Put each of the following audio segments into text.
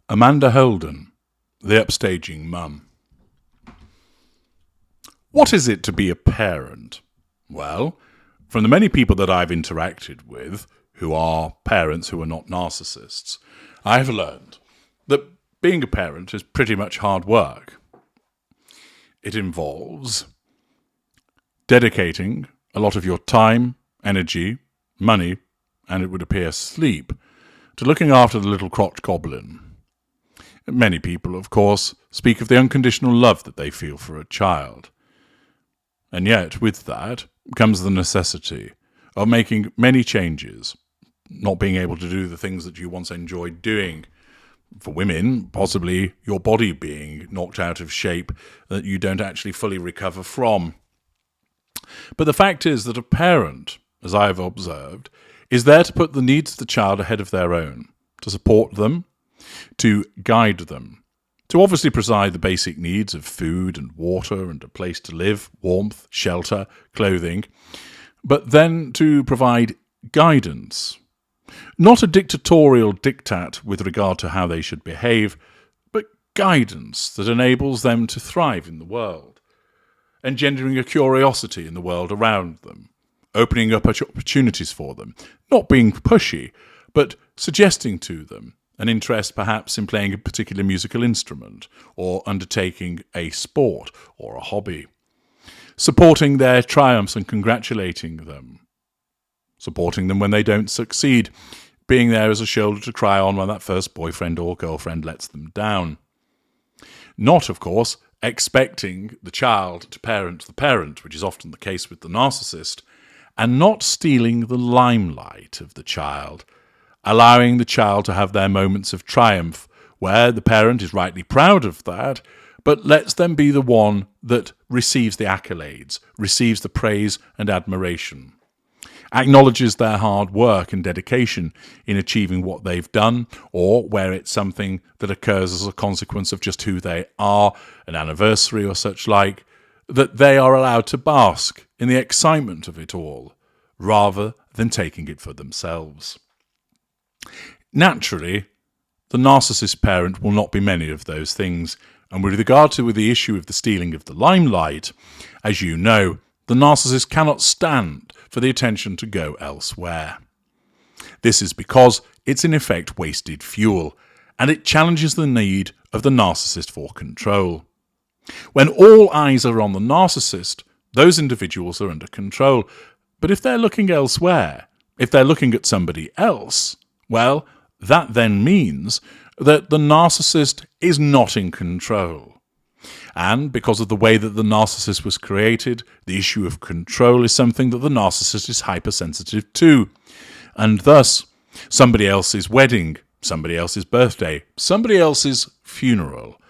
Amanda Holden, the upstaging mum. What is it to be a parent? Well, from the many people that I've interacted with who are parents who are not narcissists, I've learned that being a parent is pretty much hard work. It involves dedicating a lot of your time, energy, money, and it would appear sleep, to looking after the little crotch goblin. Many people, of course, speak of the unconditional love that they feel for a child. And yet, with that, comes the necessity of making many changes, not being able to do the things that you once enjoyed doing. For women, possibly your body being knocked out of shape that you don't actually fully recover from. But the fact is that a parent, as I have observed, is there to put the needs of the child ahead of their own, to support them, to guide them, to obviously provide the basic needs of food and water and a place to live, warmth, shelter, clothing, but then to provide guidance. Not a dictatorial diktat with regard to how they should behave, but guidance that enables them to thrive in the world, engendering a curiosity in the world around them, opening up opportunities for them, not being pushy, but suggesting to them an interest perhaps in playing a particular musical instrument or undertaking a sport or a hobby, supporting their triumphs and congratulating them, supporting them when they don't succeed, being there as a shoulder to cry on when that first boyfriend or girlfriend lets them down. Not, of course, expecting the child to parent the parent, which is often the case with the narcissist, and not stealing the limelight of the child, allowing the child to have their moments of triumph, where the parent is rightly proud of that, but lets them be the one that receives the accolades, receives the praise and admiration, acknowledges their hard work and dedication in achieving what they've done, or where it's something that occurs as a consequence of just who they are, an anniversary or such like, that they are allowed to bask in the excitement of it all, rather than taking it for themselves. Naturally, the narcissist parent will not be many of those things, and with regard to the issue of the stealing of the limelight, as you know, the narcissist cannot stand for the attention to go elsewhere. This is because it's in effect wasted fuel, and it challenges the need of the narcissist for control. When all eyes are on the narcissist, those individuals are under control, but if they're looking elsewhere, if they're looking at somebody else, well, that then means that the narcissist is not in control. And because of the way that the narcissist was created, the issue of control is something that the narcissist is hypersensitive to. And thus, somebody else's wedding, somebody else's birthday, somebody else's funeral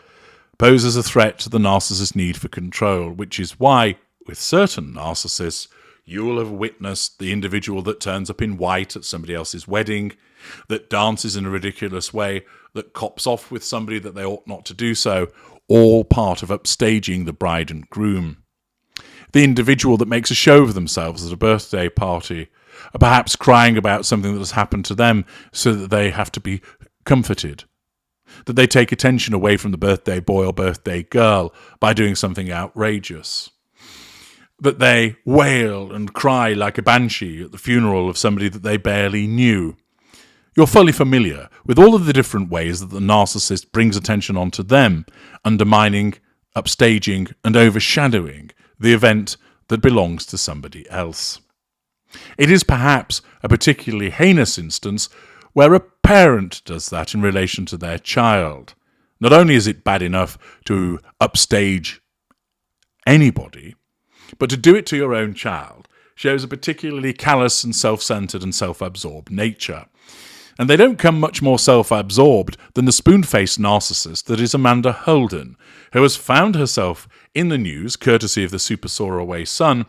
poses a threat to the narcissist's need for control, which is why, with certain narcissists, you will have witnessed the individual that turns up in white at somebody else's wedding, that dances in a ridiculous way, that cops off with somebody that they ought not to do so, all part of upstaging the bride and groom. The individual that makes a show of themselves at a birthday party, perhaps crying about something that has happened to them so that they have to be comforted, that they take attention away from the birthday boy or birthday girl by doing something outrageous, that they wail and cry like a banshee at the funeral of somebody that they barely knew. You're fully familiar with all of the different ways that the narcissist brings attention onto them, undermining, upstaging, and overshadowing the event that belongs to somebody else. It is perhaps a particularly heinous instance where a parent does that in relation to their child. Not only is it bad enough to upstage anybody, but to do it to your own child shows a particularly callous and self-centered and self-absorbed nature. And they don't come much more self-absorbed than the spoon-faced narcissist that is Amanda Holden, who has found herself in the news, courtesy of the super soaraway son,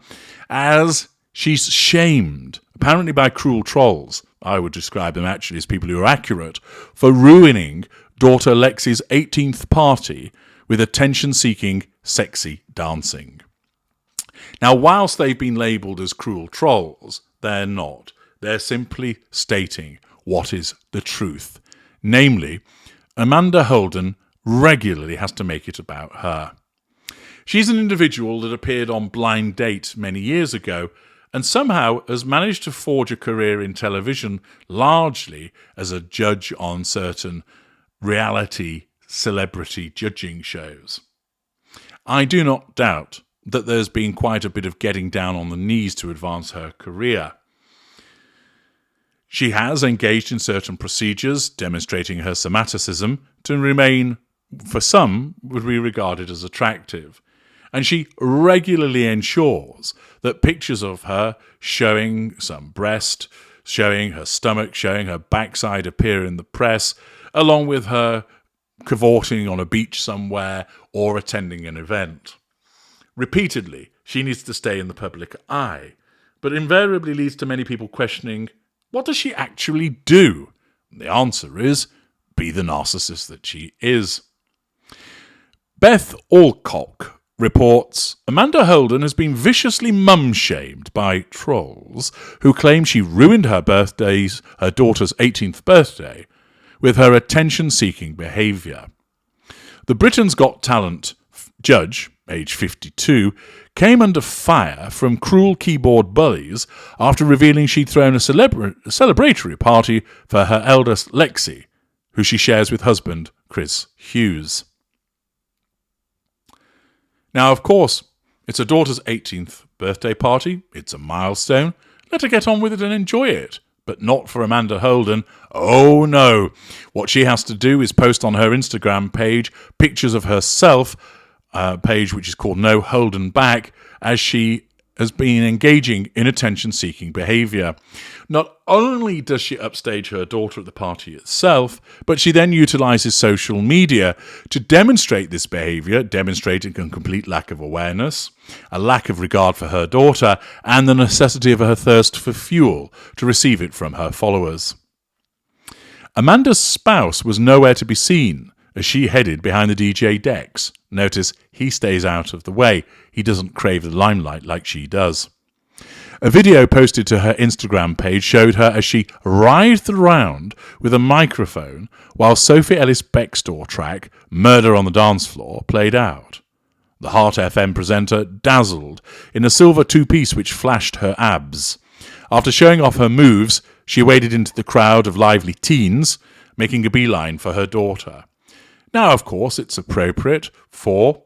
as she's shamed, apparently by cruel trolls. I would describe them actually as people who are accurate, for ruining daughter Lexi's 18th party with attention-seeking, sexy dancing. Now, whilst they've been labelled as cruel trolls, they're not. They're simply stating what is the truth. Namely, Amanda Holden regularly has to make it about her. She's an individual that appeared on Blind Date many years ago and somehow has managed to forge a career in television largely as a judge on certain reality celebrity judging shows. I do not doubt that there's been quite a bit of getting down on the knees to advance her career. She has engaged in certain procedures demonstrating her somaticism to remain, for some, would be regarded as attractive. And she regularly ensures that pictures of her showing some breast, showing her stomach, showing her backside appear in the press, along with her cavorting on a beach somewhere or attending an event. Repeatedly, she needs to stay in the public eye, but invariably leads to many people questioning, what does she actually do? And the answer is, be the narcissist that she is. Beth Alcock reports, Amanda Holden has been viciously mum-shamed by trolls who claim she ruined her daughter's 18th birthday with her attention-seeking behaviour. The Britain's Got Talent judge, age 52, came under fire from cruel keyboard bullies after revealing she'd thrown a celebratory party for her eldest Lexi, who she shares with husband Chris Hughes. Now, of course, it's her daughter's 18th birthday party. It's a milestone. Let her get on with it and enjoy it. But not for Amanda Holden. Oh no. What she has to do is post on her Instagram page pictures of herself, page which is called No Holden Back, as she has been engaging in attention-seeking behaviour. Not only does she upstage her daughter at the party itself, but she then utilises social media to demonstrate this behaviour, demonstrating a complete lack of awareness, a lack of regard for her daughter, and the necessity of her thirst for fuel to receive it from her followers. Amanda's spouse was nowhere to be seen as she headed behind the DJ decks. Notice he stays out of the way. He doesn't crave the limelight like she does. A video posted to her Instagram page showed her as she writhed around with a microphone while Sophie Ellis Bextor track Murder on the Dance Floor played out. The Heart FM presenter dazzled in a silver two-piece which flashed her abs. After showing off her moves, she waded into the crowd of lively teens, making a beeline for her daughter. Now, of course, it's appropriate for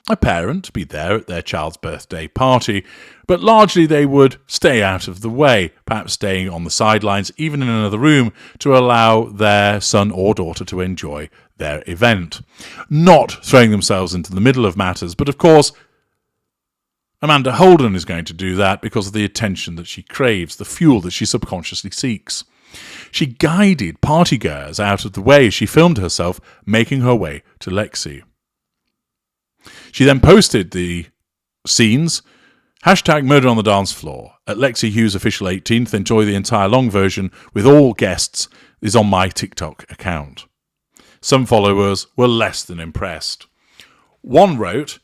a parent to be there at their child's birthday party, but largely they would stay out of the way, perhaps staying on the sidelines, even in another room, to allow their son or daughter to enjoy their event. Not throwing themselves into the middle of matters, but of course, Amanda Holden is going to do that because of the attention that she craves, the fuel that she subconsciously seeks. She guided partygoers out of the way as she filmed herself making her way to Lexi. She then posted the scenes, #Murder on the Dance Floor, at Lexi Hughes Official 18th. Enjoy the entire long version with all guests is on my TikTok account. Some followers were less than impressed. One wrote,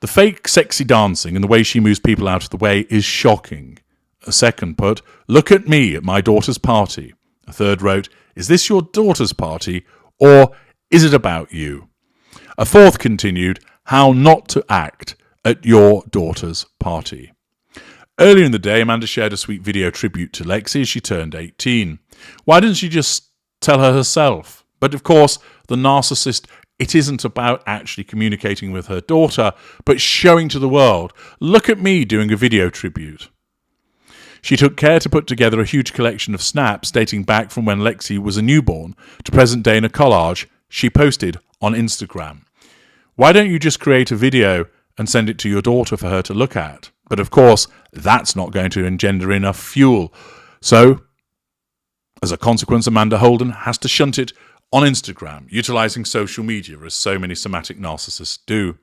the fake sexy dancing and the way she moves people out of the way is shocking. A second put, look at me at my daughter's party. A third wrote, is this your daughter's party or is it about you? A fourth continued, how not to act at your daughter's party. Earlier in the day, Amanda shared a sweet video tribute to Lexi as she turned 18. Why didn't she just tell her herself? But of course, the narcissist, it isn't about actually communicating with her daughter, but showing to the world, look at me doing a video tribute. She took care to put together a huge collection of snaps dating back from when Lexi was a newborn to present day in a collage she posted on Instagram. Why don't you just create a video and send it to your daughter for her to look at? But of course, that's not going to engender enough fuel. So, as a consequence, Amanda Holden has to shunt it on Instagram, utilising social media as so many somatic narcissists do.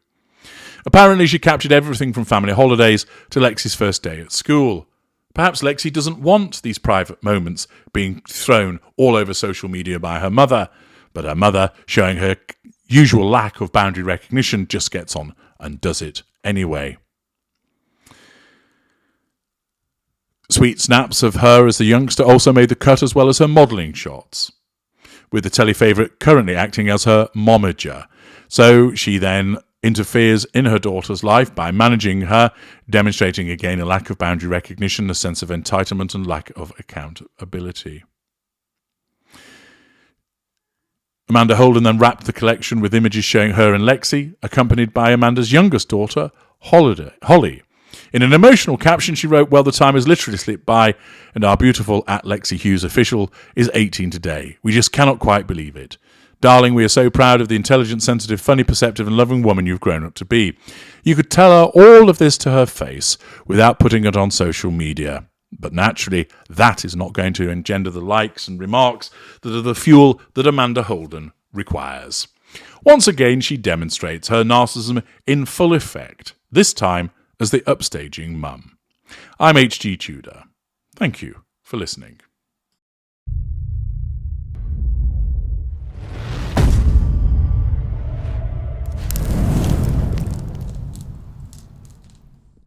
Apparently, she captured everything from family holidays to Lexi's first day at school. Perhaps Lexi doesn't want these private moments being thrown all over social media by her mother, but her mother, showing her usual lack of boundary recognition, just gets on and does it anyway. Sweet snaps of her as the youngster also made the cut, as well as her modelling shots. with the telefavourite currently acting as her momager. So she then interferes in her daughter's life by managing her, demonstrating again a lack of boundary recognition, a sense of entitlement and lack of accountability. Amanda Holden then wrapped the collection with images showing her and Lexi, accompanied by Amanda's youngest daughter, Holly. In an emotional caption, she wrote, "Well, the time has literally slipped by, and our beautiful @LexiHughes official is 18 today. We just cannot quite believe it. Darling, we are so proud of the intelligent, sensitive, funny, perceptive, and loving woman you've grown up to be. You could tell her all of this to her face without putting it on social media. But naturally, that is not going to engender the likes and remarks that are the fuel that Amanda Holden requires." Once again, she demonstrates her narcissism in full effect, this time as the upstaging mum. I'm H.G. Tudor. Thank you for listening.